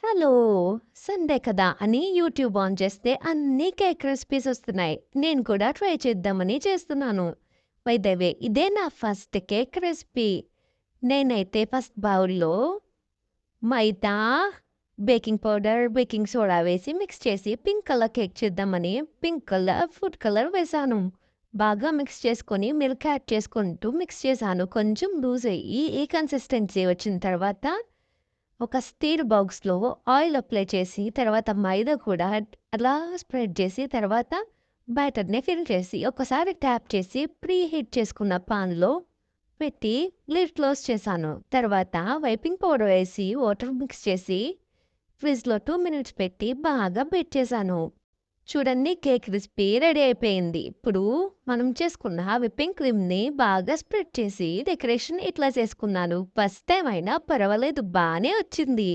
Hello! Sunday కదా అని YouTube on చేస్తే అన్ని కేక్ రెసిపీస్ వస్తున్నాయి. నేను కూడా ట్రై చేద్దామని చేస్తున్నాను. బై ద వే ఇదే నా ఫస్ట్ కేక్ రెసిపీ. నేనైతే ఫస్ట్ బౌల్‌లో మైదా, బేకింగ్ పౌడర్, బేకింగ్ సోడా వేసి మిక్స్ చేసి పింక్ కలర్ కేక్ చేద్దామని పింక్ కలర్, ఫుడ్ కలర్ వేశాను. బాగా మిక్స్ చేసుకొని మిల్క్ యాడ్ చేసుకుంటూ మిక్స్ చేశాను. కొంచెం లూజ్ అయ్యి ఈ కన్సిస్టెన్సీ వచ్చిన తర్వాత ఒక స్టీల్ బాక్స్‌లో ఆయిల్ అప్లై చేసి, తర్వాత మైదా కూడా అలా స్ప్రెడ్ చేసి, తర్వాత బ్యాటర్‌ని ఫిల్ చేసి, ఒకసారి ట్యాప్ చేసి ప్రీ హీట్ చేసుకున్న పాన్‌లో పెట్టి లిడ్ క్లోజ్ చేశాను. తర్వాత వైపింగ్ పౌడర్ వేసి, వాటర్ మిక్స్ చేసి, ఫ్రిడ్జ్‌లో 2 మినిట్స్ పెట్టి బాగా బేక్ చేశాను. చూడండి కేక్ రెసిపీ రెడీ అయిపోయింది. ఇప్పుడు మనం చేసుకున్న విప్పింగ్ క్రీమ్‌ని బాగా స్ప్రెడ్ చేసి డెకరేషన్ ఇట్లా చేసుకున్నాను. ఫస్ట్ టైమ్ అయినా పర్వాలేదు బానే వచ్చింది.